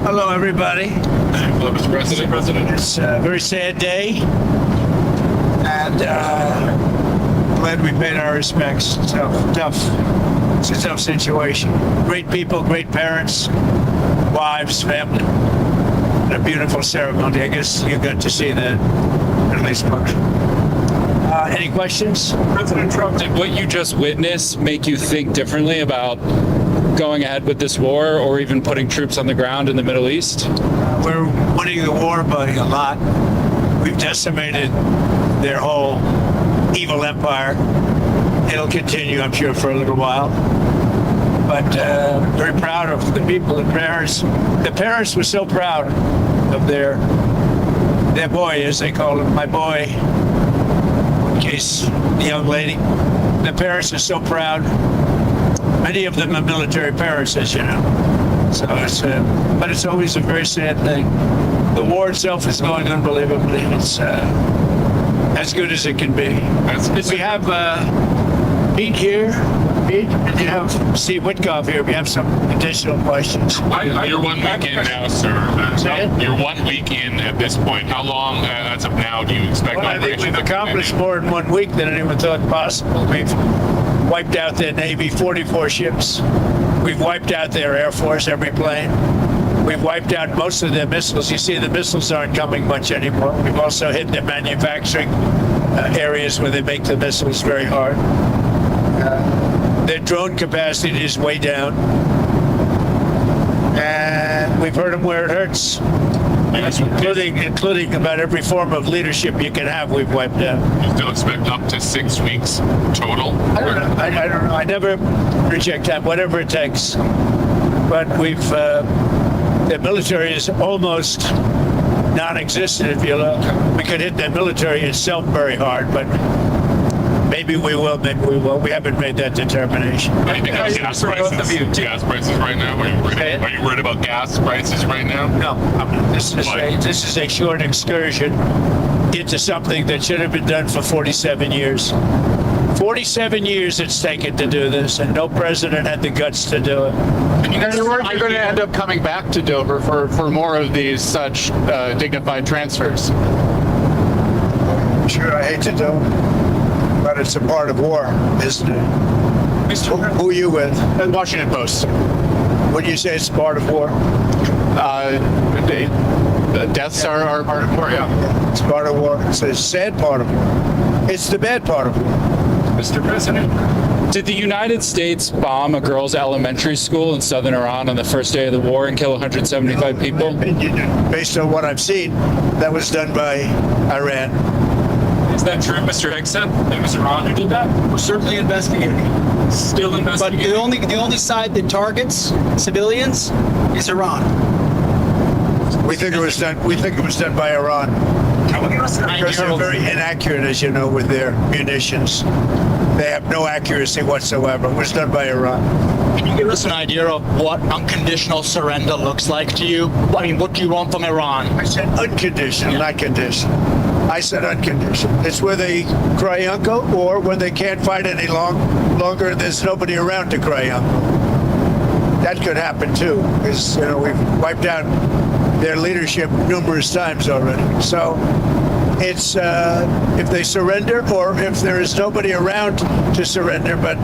Hello, everybody. Hello, Mr. President. It's a very sad day, and glad we paid our respects. It's a tough situation. Great people, great parents, wives, family. And a beautiful ceremony. I guess you got to see that, at least partially. Any questions? President Trump, did what you just witnessed make you think differently about going ahead with this war or even putting troops on the ground in the Middle East? We're winning the war by a lot. We've decimated their whole evil empire. It'll continue, I'm sure, for a little while. But very proud of the people, the parents. The parents were so proud of their boy, as they call him, my boy, in case the young lady. The parents are so proud. Many of them are military parents, as you know. So but it's always a very sad thing. The war itself is going unbelievably. It's as good as it can be. We have Pete here. Pete, and you have Steve Witkoff here. We have some additional questions. You're 1 week in now, sir. Say it? You're 1 week in at this point. How long, as of now, do you expect Well, I think operations we've to accomplished continue? more in 1 week than anyone thought possible. We've wiped out their Navy, 44 ships. We've wiped out their Air Force, every plane. We've wiped out most of their missiles. You see, the missiles aren't coming much anymore. We've also hit their manufacturing areas where they make the missiles very hard. Their drone capacity is way down. And we've hurt them where it hurts. Including about every form of leadership you can have, we've wiped out. You still expect up to 6 weeks total? I don't know. I don't know. I never reject that, whatever it takes. But the military is almost non-existent, if you look. We could hit the military itself very hard, but maybe we will, maybe we won't. We haven't made that determination. Anything about gas prices? Gas prices right now? Are you worried about gas prices right now? No, this is a short excursion into something that should have been done for 47 years. 47 years it's taken to do this, and no president had the guts to do it. You're going to end up coming back to Dover for more of these such dignified transfers. Sure, I hate to do it, but it's a part of war, isn't it? Who are you with? Washington Post. When you say it's part of war? Deaths are part of war, yeah. It's part of war. It's a sad part of war. It's the bad part of war. Mr. President, did the United States bomb a girls' elementary school in southern Iran on the first day of the war and kill 175 people? Based on what I've seen, that was done by Iran. Is that true, Mr. Hegseth? It was Iran who did that? We're certainly investigating. Still But investigating? the only side that targets civilians is Iran. We think it was done by Iran. Because they're very inaccurate, as you know, with their munitions. They have no accuracy whatsoever. It was done by Iran. Can you give us an idea of what unconditional surrender looks like to you? I mean, what do you want from Iran? I said unconditional, not conditional. I said unconditional. It's where they cry uncle, or when they can't fight any longer and there's nobody around to cry uncle. That could happen too, because we've wiped out their leadership numerous times already. So it's if they surrender, or if there is nobody around to surrender, but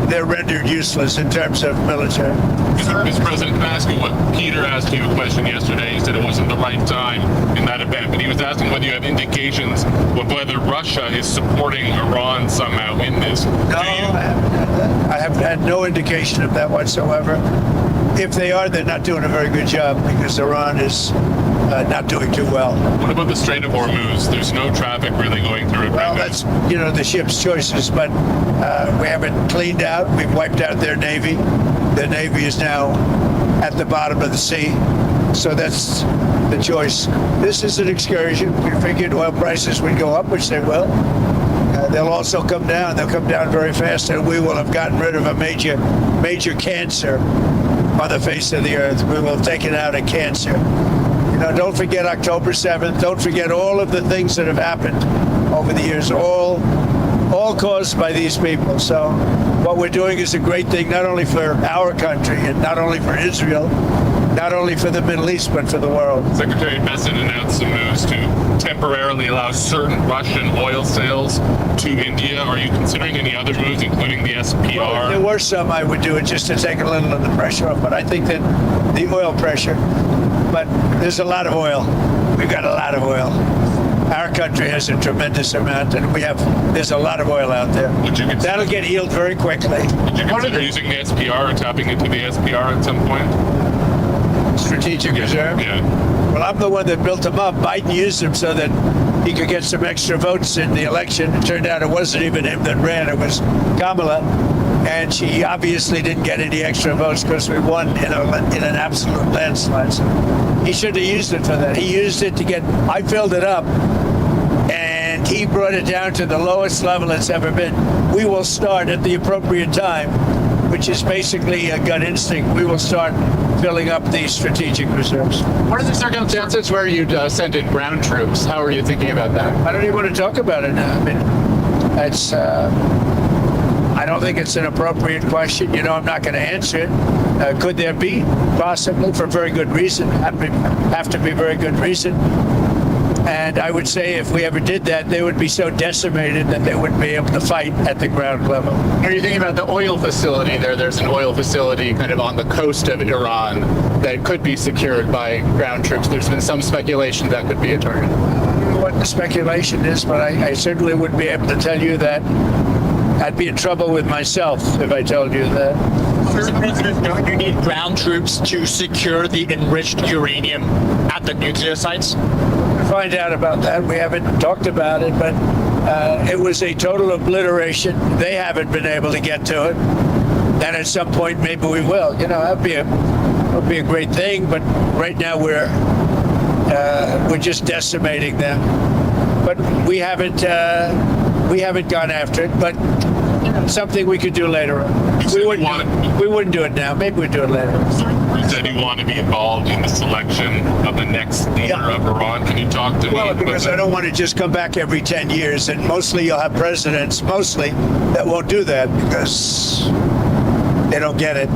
they're rendered useless in terms of military. Mr. President, can I ask you what Peter asked you a question yesterday? He said it wasn't the right time in that event, but he was asking whether you have indications of whether Russia is supporting Iran somehow in this. No, I have had no indication of that whatsoever. If they are, they're not doing a very good job, because Iran is not doing too well. What about the Strait of Hormuz? There's no traffic really going through it Well, right that's the ship's choices, but we haven't cleaned out. We've wiped out their Navy. Their Navy is now at the bottom of the sea, so that's the choice. This is an excursion. We figured oil prices would go up, which they will. They'll also come down. They'll come down very fast, and we will have gotten rid of a major cancer on the face of the earth. We will have taken out a cancer. Don't forget October 7th. Don't forget all of the things that have happened over the years, all caused by these people. So what we're doing is a great thing, not only for our country and not only for Israel, not only for the Middle East, but for the world. Secretary Bessent announced some moves to temporarily allow certain Russian oil sales to India. Are you considering any other moves, including the If there SPR? were some, I would do it just to take a little of the pressure off. But I think that the oil pressure, but there's a lot of oil. We've got a lot of oil. Our country has a tremendous amount, and there's a lot of oil out there. Would you consider, That'll get healed very quickly. would you consider using the SPR or tapping into the SPR at some point? Strategic reserve. Yeah. Well, I'm the one that built them up. Biden used them so that he could get some extra votes in the election. It turned out it wasn't even him that ran. It was Kamala. And she obviously didn't get any extra votes because we won in an absolute landslide. So he should have used it for that. He used it I filled it up, and he brought it down to the lowest level it's ever been. We will start at the appropriate time, which is basically a gut instinct. We will start filling up the strategic reserves. What are the circumstances where you'd send in ground troops? How are you thinking about that? I don't even want to talk about it now. I mean, it's. I don't think it's an appropriate question. I'm not going to answer it. Could there be? Possibly, for very good reason. Have to be very good reason. And I would say if we ever did that, they would be so decimated that they wouldn't be able to fight at the ground level. Are you thinking about the oil facility there? There's an oil facility kind of on the coast of Iran that could be secured by ground troops. There's been some speculation that could be a target. I don't know what the speculation is, but I certainly wouldn't be able to tell you that. I'd be in trouble with myself if I told you that. Mr. President, don't you need ground troops to secure the enriched uranium at the nuclear sites? Find out about that. We haven't talked about it, but it was a total obliteration. They haven't been able to get to it. And at some point, maybe we will. That'd be a great thing. But right now, we're just decimating them. But we haven't gone after it. But something we could do later on. We wouldn't do it now. Maybe we'd do it later. You said you want to be involved in the selection of the next leader of Iran. Can you talk to me? Well, because I don't want to just come back every 10 years, and mostly you'll have presidents, that won't do that because they don't get it.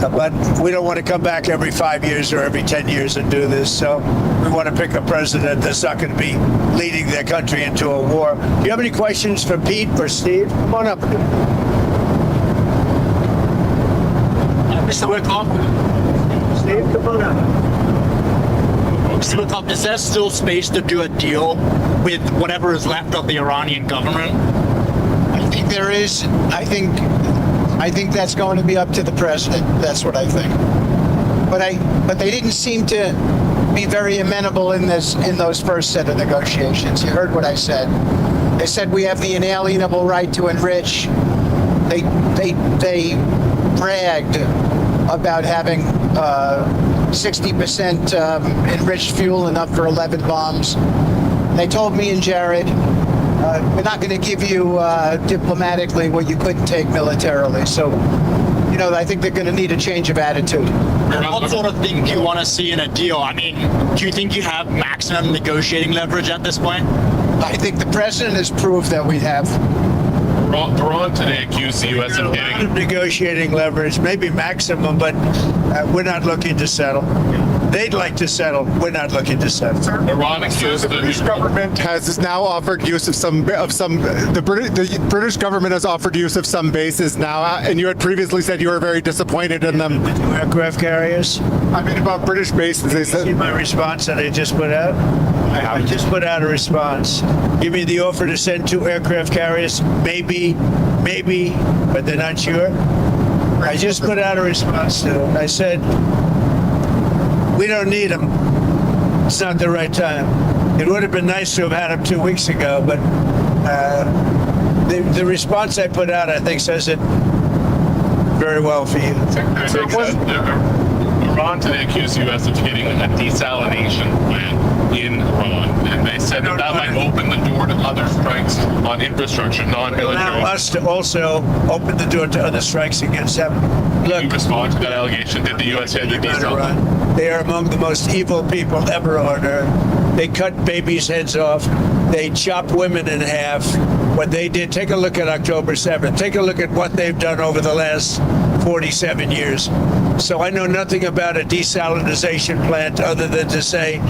But we don't want to come back every 5 years or every 10 years and do this. So we want to pick a president that's not going to be leading their country into a war. Do you have any questions for Pete or Steve? Come on up. Mr. Wickoff, Steve, come on up. Mr. Wickoff, is there still space to do a deal with whatever is left of the Iranian government? I think there is. I think that's going to be up to the president. That's what I think. But they didn't seem to be very amenable in those first set of negotiations. You heard what I said. They said we have the inalienable right to enrich. They bragged about having 60% enriched fuel, enough for 11 bombs. They told me and Jared, we're not going to give you diplomatically what you couldn't take militarily. So, I think they're going to need a change of attitude. And what sort of thing do you want to see in a deal? I mean, do you think you have maximum negotiating leverage at this point? I think the president has proved that we have. Iran today accused the U.S. of A lot hitting. of negotiating leverage, maybe maximum, but we're not looking to settle. They'd like to settle. We're not looking to settle. Iran accused The British government has now offered use of the British government has offered use of some bases now, and you had previously said you were very disappointed in them. Aircraft carriers. I mean, about British bases, they See said. my response that I just put out? I just put out a response. Give me the offer to send 2 aircraft carriers. Maybe, but they're not sure. I just put out a response to them. I said, we don't need them. It's not the right time. It would have been nice to have had them 2 weeks ago, but the response I put out, I think, says it very well for you. Iran today accused the U.S. of hitting a desalination plant in Iran, and they said that might open the door to other strikes on infrastructure, Allow non-military. us to also open the door to other strikes against them. Can you respond to that allegation? Did the U.S. hit the desalination? Iran. They are among the most evil people ever on earth. They cut babies' heads off. They chop women in half. What they did, take a look at October 7th. Take a look at what they've done over the last 47 years. So I know nothing about a desalinization plant other than to say,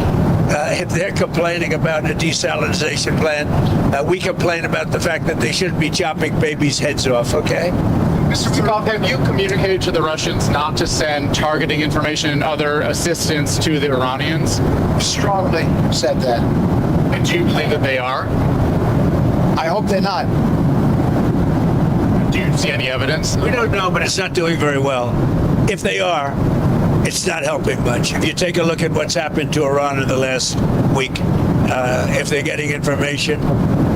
if they're complaining about a desalinization plant, we complain about the fact that they shouldn't be chopping babies' heads off, okay? Mr. Tikov, have you communicated to the Russians not to send targeting information and other assistance to the Iranians? Strongly said that. And do you believe that they are? I hope they're not. Do you see any evidence? We don't know, but it's not doing very well. If they are, it's not helping much. If you take a look at what's happened to Iran in the last week, if they're getting information,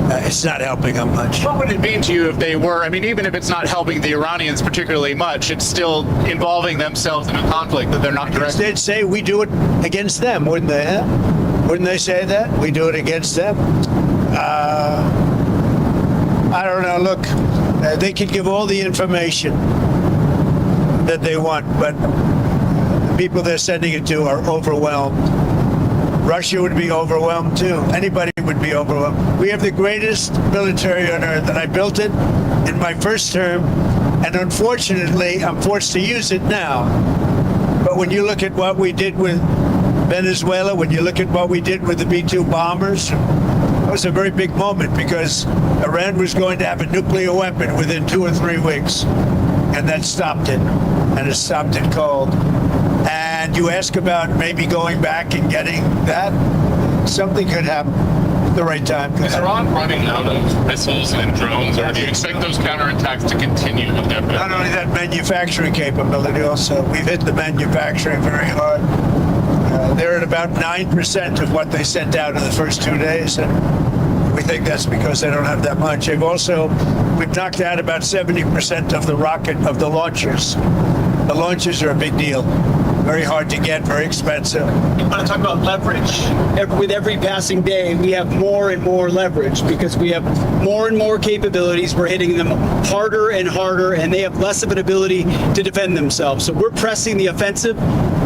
it's not helping them much. What would it mean to you if they were? I mean, even if it's not helping the Iranians particularly much, it's still involving themselves in a conflict that they're not directly. They'd say we do it against them, wouldn't they? Huh? Wouldn't they say that? We do it against them? I don't know. Look, they can give all the information that they want, but the people they're sending it to are overwhelmed. Russia would be overwhelmed too. Anybody would be overwhelmed. We have the greatest military on earth, and I built it in my first term, and unfortunately, I'm forced to use it now. But when you look at what we did with Venezuela, when you look at what we did with the B-2 bombers, it was a very big moment because Iran was going to have a nuclear weapon within 2 or 3 weeks, and that stopped it, and it stopped it cold. And you ask about maybe going back and getting that, something could happen at the right time. Is Iran running out of missiles and drones, or do you expect those counterattacks to continue Not indefinitely? only that, manufacturing capability also. We've hit the manufacturing very hard. They're at about 9% of what they sent out in the first 2 days, and we think that's because they don't have that much. We've knocked out about 70% of the launchers. The launchers are a big deal. Very hard to get, very expensive. I want to talk about leverage. With every passing day, we have more and more leverage because we have more and more capabilities. We're hitting them harder and harder, and they have less of an ability to defend themselves. So we're pressing the offensive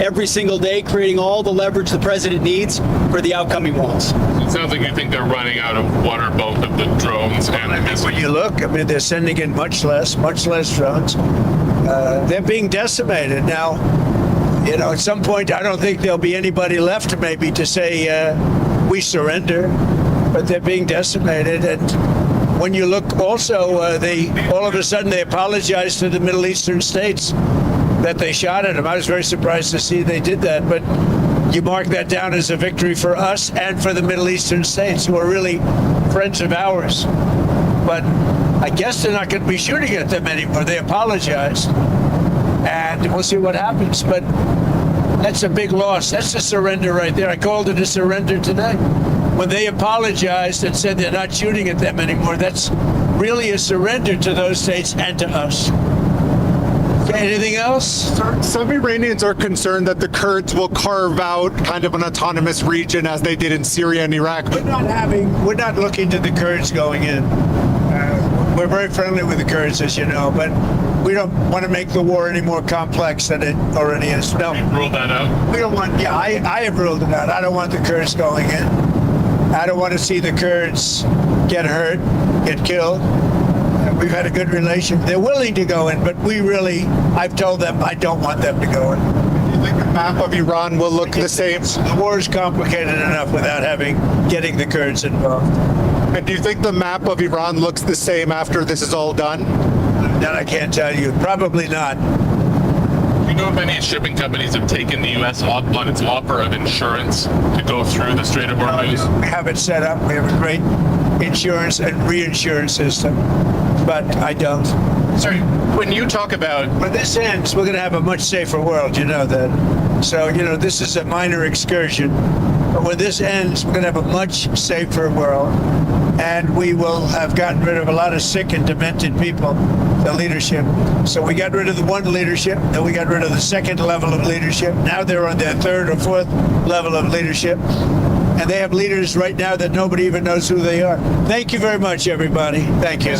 every single day, creating all the leverage the president needs for the outcoming wars. It sounds like you think they're running out of water, both of the drones and the missiles. When you look, I mean, they're sending in much less drones. They're being decimated now. You know, at some point, I don't think there'll be anybody left maybe to say we surrender, but they're being decimated. And when you look also, all of a sudden they apologized to the Middle Eastern states that they shot at them. I was very surprised to see they did that, but you mark that down as a victory for us and for the Middle Eastern states who are really friends of ours. But I guess they're not going to be shooting at them anymore. They apologized. And we'll see what happens. But that's a big loss. That's a surrender right there. I called it a surrender today. When they apologized and said they're not shooting at them anymore, that's really a surrender to those states and to us. Okay, anything else? Some Iranians are concerned that the Kurds will carve out kind of an autonomous region as they did in Syria and Iraq. We're not looking to the Kurds going in. We're very friendly with the Kurds, as you know, but we don't want to make the war any more complex than it already is. No, Rule that out. we don't want. Yeah, I have ruled it out. I don't want the Kurds going in. I don't want to see the Kurds get hurt, get killed. We've had a good relation. They're willing to go in, but I've told them I don't want them to go in. Do you think the map of Iran will look the same? The war is complicated enough without getting the Kurds involved. And do you think the map of Iran looks the same after this is all done? That I can't tell you. Probably not. Do you know if any shipping companies have taken the U.S. up on its offer of insurance to go through the Strait of Hormuz? We have it set up. We have a great insurance and reinsurance system, but I don't. Sorry, when you talk about When this ends, we're going to have a much safer world. You know that. So, this is a minor excursion. But when this ends, we're going to have a much safer world. And we will have gotten rid of a lot of sick and demented people, the leadership. So we got rid of the one leadership, then we got rid of the second level of leadership. Now they're on their third or fourth level of leadership. And they have leaders right now that nobody even knows who they are. Thank you very much, everybody. Thank you.